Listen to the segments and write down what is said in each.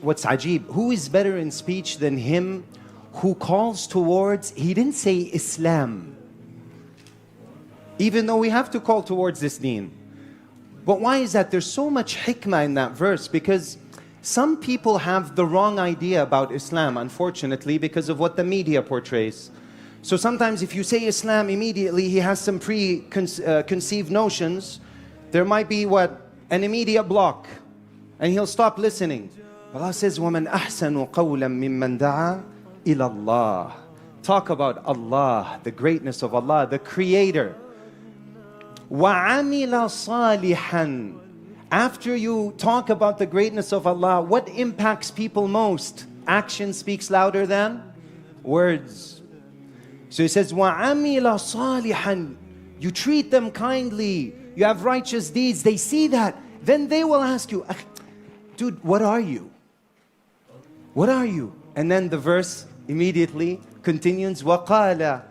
What's ajib? Who is better in speech than him who calls towards, he didn't say Islam, even though we have to call towards this deen. But why is that? There's so much hikmah in that verse, because some people have the wrong idea about Islam, unfortunately, because of what the media portrays. So sometimes if you say Islam, immediately he has some preconceived notions. There might be an immediate block, and he'll stop listening. Allah says, وَمَنْ أَحْسَنُ قَوْلًا مِمَّنْ دَعَى إِلَى اللَّهِ. Talk about Allah, the greatness of Allah, the Creator. وَعَمِلَ صَالِحًا. After you talk about the greatness of Allah, what impacts people most? Action speaks louder than words. So he says, وَعَمِلَ صَالِحًا. You treat them kindly, you have righteous deeds, they see that. Then they will ask you, dude, what are you? What are you? And then the verse immediately continues, وَقَالَ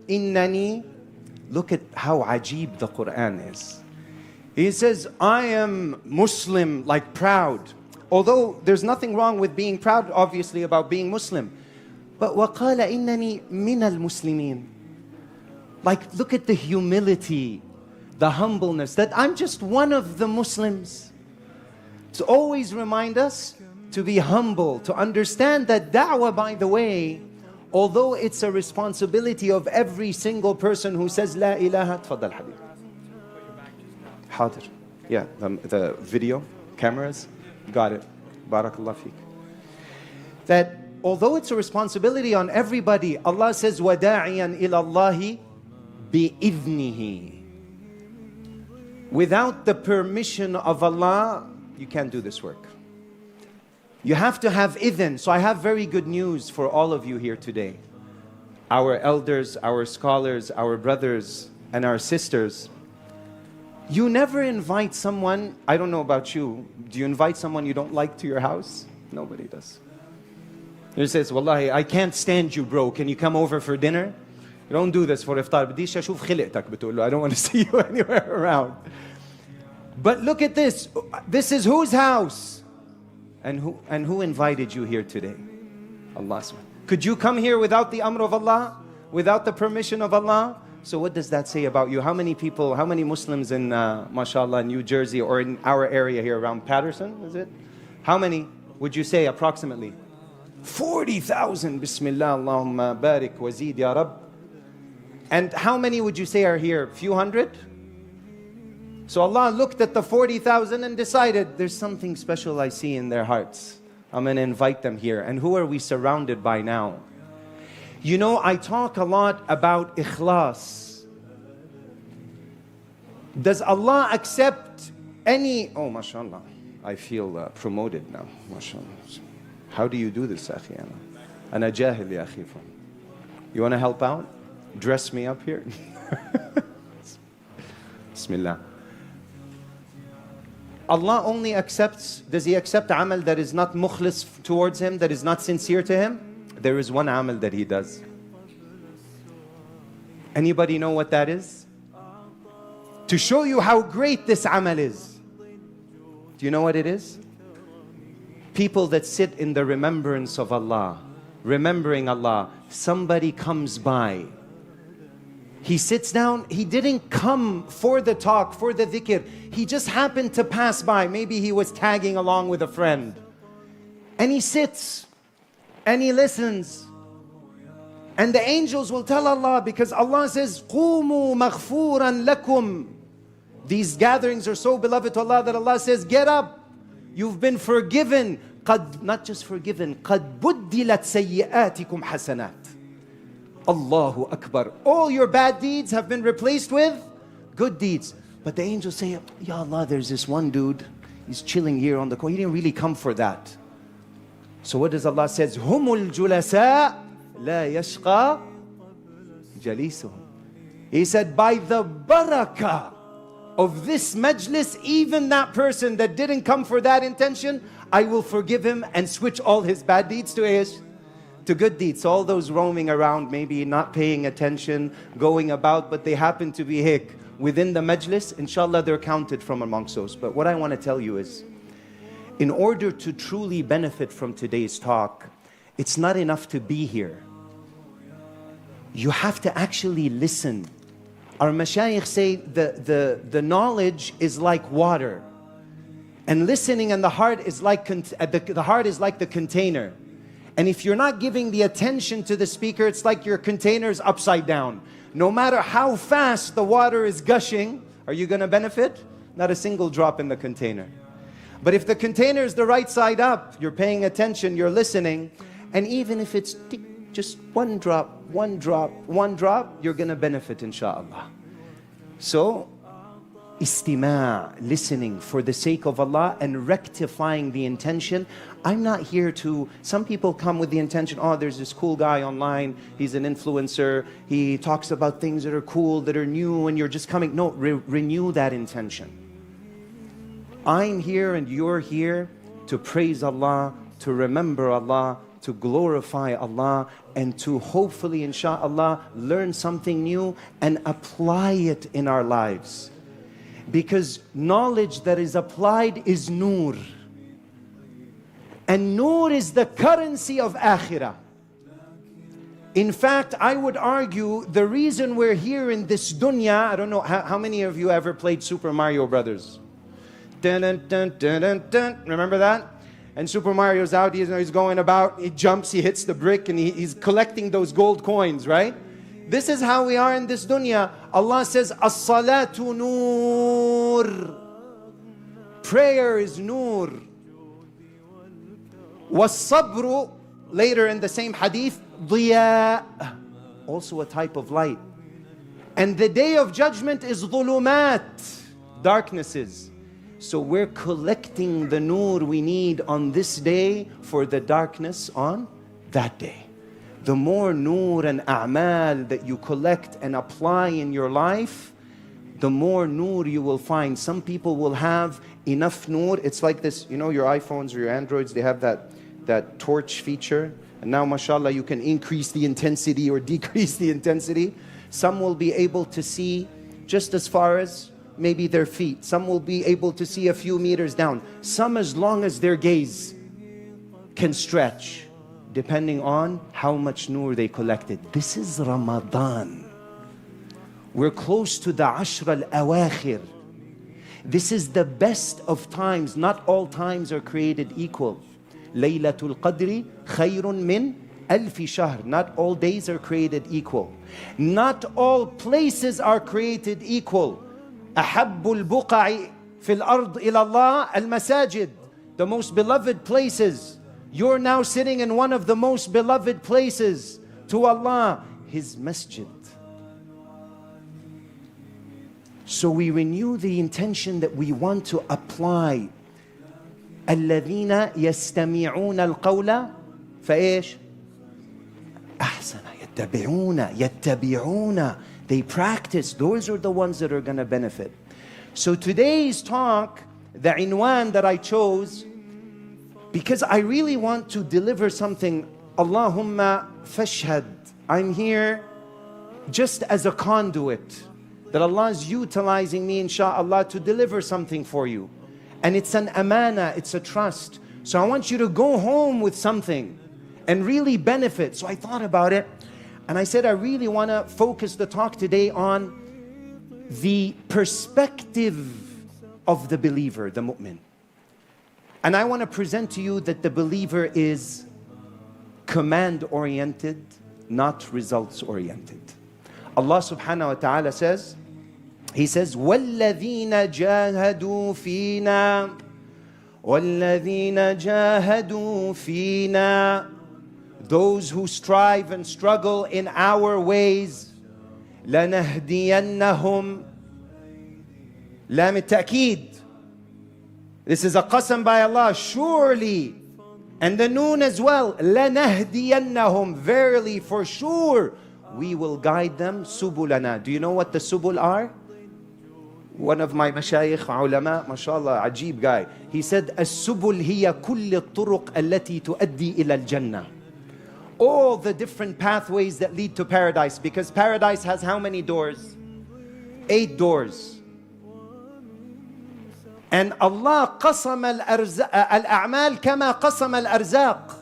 إِنَّنِي. Look at how ajib the Quran is. He says, I am Muslim, like proud. Although there's nothing wrong with being proud, obviously, about being Muslim. But وَقَالَ إِنَّنِي مِنَ الْمُسْلِمِينَ. Like, look at the humility, the humbleness, that I'm just one of the Muslims. To always remind us to be humble, to understand that da'wah, by the way, although it's a responsibility of every single person who says La ilaha, tfaddal habib. Hadir. Yeah, the video, cameras, got it. Barakallah feek. That although it's a responsibility on everybody, Allah says, وَدَاعِيًا إِلَى اللَّهِ بِإِذْنِهِ. Without the permission of Allah, you can't do this work. You have to have idhn. So I have very good news for all of you here today. Our elders, our scholars, our brothers, and our sisters. You never invite someone, I don't know about you, do you invite someone you don't like to your house? Nobody does. He says, Wallahi, I can't stand you, bro. Can you come over for dinner? You don't do this for iftar. I don't want to see you anywhere around. But look at this. This is whose house? And who invited you here today? Allah. Could you come here without the amr of Allah? Without the permission of Allah? So what does that say about you? How many people, how many Muslims in, mashallah, New Jersey, or in our area here around Patterson, is it? How many would you say approximately? 40,000. Bismillah, Allahumma barik wazid ya Rabb. And how many would you say are here? Few hundred? So Allah looked at the 40,000 and decided, there's something special I see in their hearts. I'm going to invite them here. And who are we surrounded by now? You know, I talk a lot about ikhlas. Does Allah accept any... Oh, mashallah. I feel promoted now. Mashallah. How do you do this, akhi? Ana jahil ya akhi. You want to help out? Dress me up here? Bismillah. Allah only accepts, does He accept amal that is not mukhlis towards Him, that is not sincere to Him? There is one amal that He does. Anybody know what that is? To show you how great this amal is. Do you know what it is? People that sit in the remembrance of Allah, remembering Allah. Somebody comes by. He sits down, he didn't come for the talk, for the dhikr. He just happened to pass by. Maybe he was tagging along with a friend. And he sits and he listens. And the angels will tell Allah, because Allah says, قُومُوا مَغْفُورًا لَكُمْ. These gatherings are so beloved to Allah that Allah says, get up. You've been forgiven. Not just forgiven. قَدْ بُدِّلَتْ سَيِّئَاتِكُمْ حَسَنَاتٍ. Allahu Akbar. All your bad deeds have been replaced with good deeds. But the angels say, Ya Allah, there's this one dude, he's chilling here on the corner. He didn't really come for that. So what does Allah says? Humul julasa la yashqa jalisuhum. He said, by the barakah of this majlis, even that person that didn't come for that intention, I will forgive him and switch all his bad deeds to good deeds. So all those roaming around, maybe not paying attention, going about, but they happen to be within the majlis, inshallah they're counted from amongst those. But what I want to tell you is, In order to truly benefit from today's talk, it's not enough to be here. You have to actually listen. Our mashayikh say the knowledge is like water. And listening and the heart is like the heart is like the container. And if you're not giving the attention to the speaker, it's like your container is upside down. No matter how fast the water is gushing, are you going to benefit? Not a single drop in the container. But if the container is the right side up, you're paying attention, you're listening, and even if it's just one drop, you're going to benefit, inshallah. So, istima', listening for the sake of Allah and rectifying the intention. I'm not here to, some people come with the intention, oh, there's this cool guy online, he's an influencer, he talks about things that are cool, that are new, and you're just coming. No, renew that intention. I'm here and you're here to praise Allah, to remember Allah, to glorify Allah, and to hopefully, inshallah, learn something new and apply it in our lives. Because knowledge that is applied is nur. And nur is the currency of akhirah. In fact, I would argue the reason we're here in this dunya, I don't know, how many of you ever played Super Mario Brothers? Dun, dun, dun, dun, dun, dun. Remember that? And Super Mario's out, he's going about, he jumps, he hits the brick, and he's collecting those gold coins, right? This is how we are in this dunya. Allah says, as-salatu nur. Prayer is nur. Was-sabru, later in the same hadith, diya, also a type of light. And the day of judgment is dhulumat, darknesses. So we're collecting the nur we need on this day for the darkness on that day. The more nur and a'mal that you collect and apply in your life, the more nur you will find. Some people will have enough nur. It's like this, you know, your iPhones or your Androids, they have that torch feature. And now, mashallah, you can increase the intensity or decrease the intensity. Some will be able to see just as far as maybe their feet. Some will be able to see a few meters down. Some as long as their gaze can stretch, depending on how much nur they collected. This is Ramadan. We're close to the Ashr al-Awakhir. This is the best of times. Not all times are created equal. Laylatul Qadri khayrun min alfi shahr. Not all days are created equal. Not all places are created equal. أحب البقع في الأرض إلى الله المساجد. The most beloved places. You're now sitting in one of the most beloved places to Allah, His masjid. So we renew the intention that we want to apply. الذين يستمعون القول فإيش؟ أحسن يتبعون. They practice. Those are the ones that are going to benefit. So today's talk, the inwan that I chose, because I really want to deliver something. Allahumma fashhad. I'm here just as a conduit. That Allah is utilizing me, insha'Allah, to deliver something for you. And it's an amana, it's a trust. So I want you to go home with something and really benefit. So I thought about it. And I said, I really want to focus the talk today on the perspective of the believer, the mu'min. And I want to present to you that the believer is command-oriented, not results-oriented. Allah subhanahu wa ta'ala says, He says, وَالَّذِينَ جَاهَدُوا فِينَا وَالَّذِينَ جَاهَدُوا فِينَا. Those who strive and struggle in our ways, لَنَهْدِيَنَّهُمْ. Lam al-ta'keed. This is a qasam by Allah, surely. And the noon as well, لَنَهْدِيَنَّهُمْ. Verily, for sure, we will guide them. Subulana. Do you know what the subul are? One of my mashayikh, ulama, mashallah, ajib guy. He said, السبل هي كل الطرق التي تؤدي إلى الجنة. All the different pathways that lead to paradise. Because paradise has how many doors? 8 doors. And Allah قسم الأعمال كما قسم الأرزاق.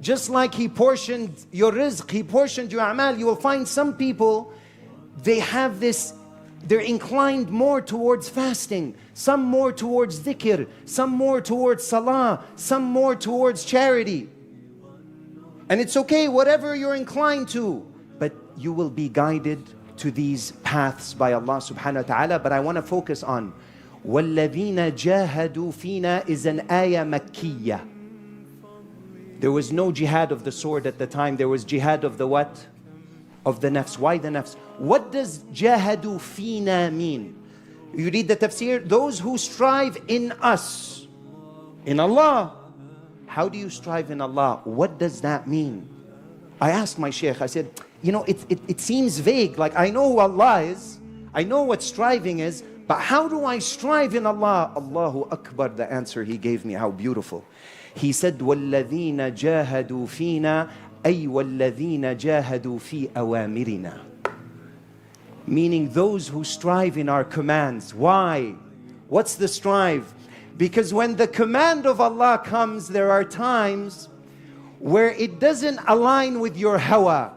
Just like He portioned your rizq, He portioned your a'mal. You will find some people, they have this, they're inclined more towards fasting, some more towards dhikr, some more towards salah, some more towards charity. And it's okay, whatever you're inclined to, but you will be guided to these paths by Allah subhanahu wa ta'ala. But I want to focus on وَالَّذِينَ جَاهَدُوا فِينَا is an ayah Makkiyah. There was no jihad of the sword at the time. There was jihad of the what? Of the nafs. Why the nafs? What does jahadu fina mean? You read the tafsir, those who strive in us, in Allah. How do you strive in Allah? What does that mean? I asked my sheikh, I said, you know, it seems vague. Like, I know who Allah is, I know what striving is, but how do I strive in Allah? Allahu Akbar, the answer he gave me, how beautiful. He said, وَالَّذِينَ جَاهَدُوا فِينَا أي وَالَّذِينَ جَاهَدُوا فِي أَوَامِرِنَا. Meaning those who strive in our commands. Why? What's the strive? Because when the command of Allah comes, there are times where it doesn't align with your hawa.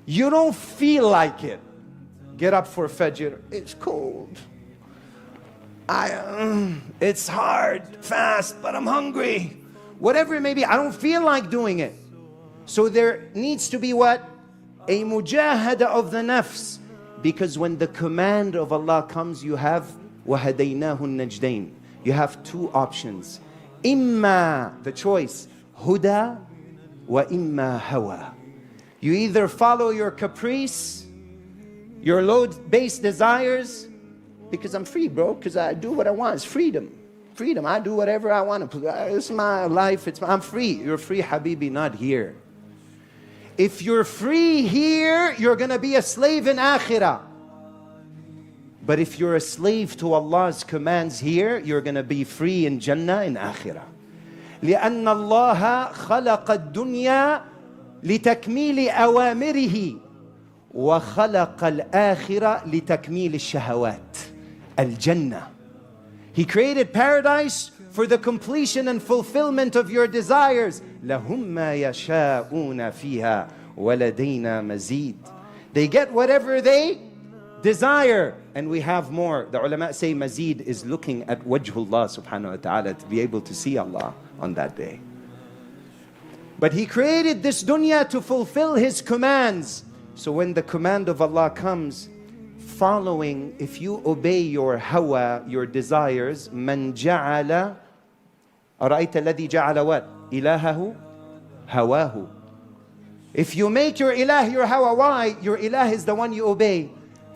You don't feel like it. Get up for Fajr. It's cold. It's hard, fast, but I'm hungry. Whatever it may be, I don't feel like doing it. So there needs to be what? A mujahada of the nafs. Because when the command of Allah comes, you have وَهَدَيْنَاهُ النَّجْدَيْنِ. You have two options. Imma, the choice, huda wa imma hawa. You either follow your caprice, your load-based desires, because I'm free, bro, because I do what I want. It's freedom. Freedom, I do whatever I want to. It's my life, I'm free. You're free, Habibi, not here. If you're free here, you're going to be a slave in Akhirah. But if you're a slave to Allah's commands here, you're going to be free in Jannah in Akhirah. لأن الله خلق الدنيا لتكميل أوامره وخلق الآخرة لتكميل الشهوات. الجنة. He created paradise for the completion and fulfillment of your desires. لهم ما يشاءون فيها ولدينا مزيد. They get whatever they desire, and we have more. The ulama say mazid is looking at wajhullah subhanahu wa ta'ala, to be able to see Allah on that day. But He created this dunya to fulfill His commands. So when the command of Allah comes, following, if you obey your hawa, your desires, man ja'ala, أرأيت الذي جعل what? إلهه هواه. If you make your ilah your hawa, why? Your ilah is the one you obey.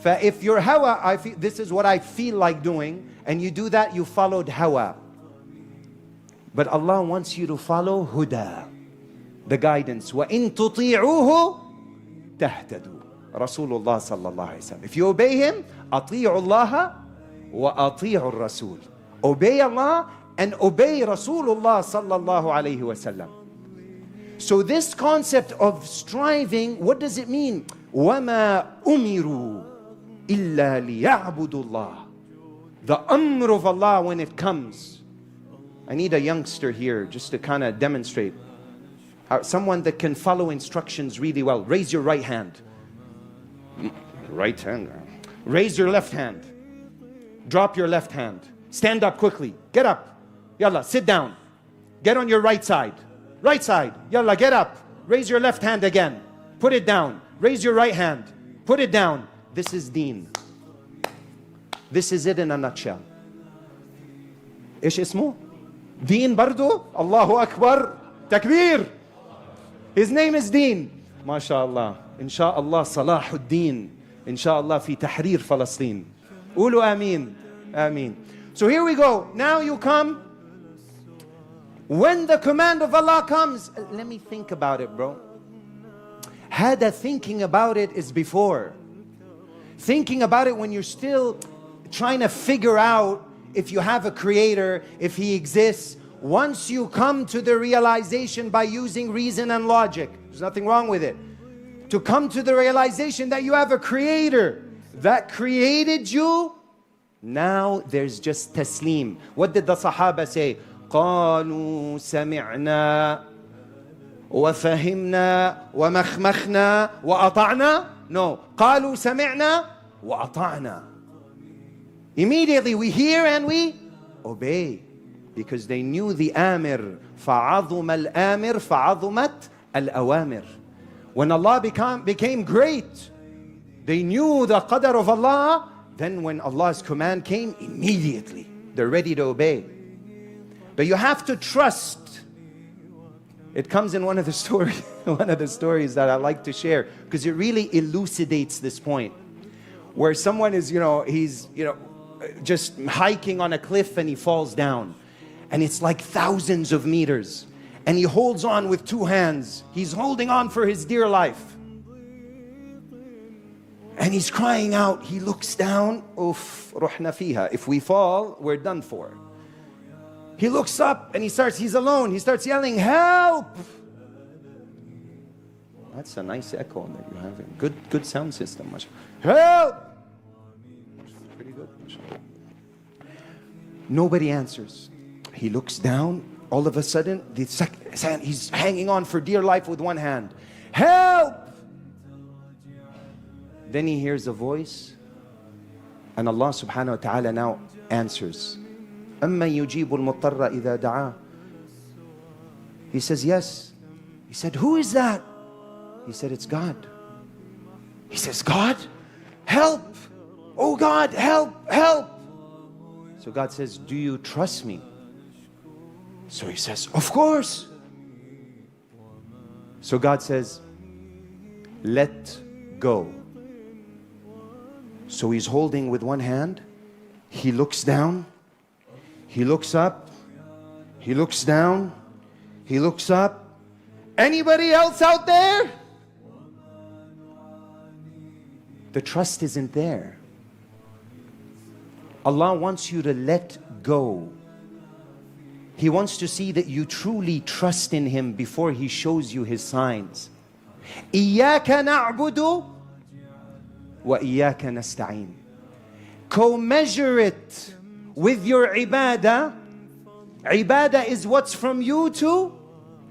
If your hawa, this is what I feel like doing, and you do that, you followed hawa. But Allah wants you to follow huda, the guidance. وَإِن تُطِيعُوهُ تَهْتَدُوا. Rasulullah sallallahu alayhi wa sallam. If you obey Him, أطيعوا الله وأطيعوا الرسول. Obey Allah and obey Rasulullah sallallahu alayhi wa sallam. So this concept of striving, what does it mean? وَمَا أُمِرُوا إِلَّا لِيَعْبُدُوا اللَّهِ. The amr of Allah when it comes. I need a youngster here just to kind of demonstrate. Someone that can follow instructions really well. Raise your right hand. Right hand. Raise your left hand. Drop your left hand. Stand up quickly. Get up. Yalla, sit down. Get on your right side. Right side. Yalla, get up. Raise your left hand again. Put it down. Raise your right hand. Put it down. This is deen. This is it in a nutshell. إيش اسمه؟ Deen برضو. Allahu Akbar. Takbir. His name is Deen. MashaAllah. Insha'Allah Salahuddin. Insha'Allah fi tahrir Falastin. Ulu Ameen. Ameen. So here we go. Now you come. When the command of Allah comes, let me think about it, bro. Hada, thinking about it is before. Thinking about it when you're still trying to figure out if you have a creator, if He exists. Once you come to the realization by using reason and logic, there's nothing wrong with it. To come to the realization that you have a creator that created you, Now there's just taslim. What did the Sahaba say? قالوا سمعنا وفهمنا ومخمخنا وأطعنا. No. قالوا سمعنا وأطعنا. Immediately we hear and we obey. Because they knew the Amir. فعظم الآمر فعظمت الأوامر. When Allah became great, they knew the qadr of Allah. Then when Allah's command came, immediately they're ready to obey. But you have to trust. It comes in one of the stories, that I like to share, because it really elucidates this point. Where someone is, he's, just hiking on a cliff and he falls down. And it's like thousands of meters. And he holds on with two hands. He's holding on for his dear life. And he's crying out. He looks down. Uff, ruhna fiha. If we fall, we're done for. He looks up and he's alone. He starts yelling, help! That's a nice echo that you're having. Good sound system. Help! Pretty good. Nobody answers. He looks down. All of a sudden, he's hanging on for dear life with one hand. Help! Then he hears a voice, and Allah subhanahu wa ta'ala now answers. أَمَّن يُجِيبُ الْمُضْطَرَّ إِذَا دَعَاهُ. He says, yes. He said, who is that? He said, it's God. He says, God? Help! Oh God, help, help! So God says, do you trust me? So he says, of course. So God says, let go. So he's holding with one hand. He looks down. He looks up. He looks down. He looks up. Anybody else out there? The trust isn't there. Allah wants you to let go. He wants to see that you truly trust in Him before He shows you His signs. إِيَّاكَ نَعْبُدُ وَإِيَّاكَ نَسْتَعِينُ. Co-measure it with your ibadah. Ibadah is what's from you to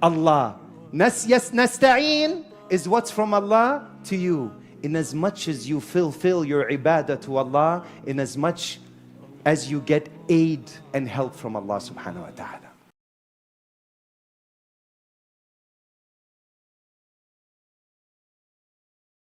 Allah. Yes, nasta'een is what's from Allah to you. In as much as you fulfill your ibadah to Allah, in as much as you get aid and help from Allah subhanahu wa ta'ala.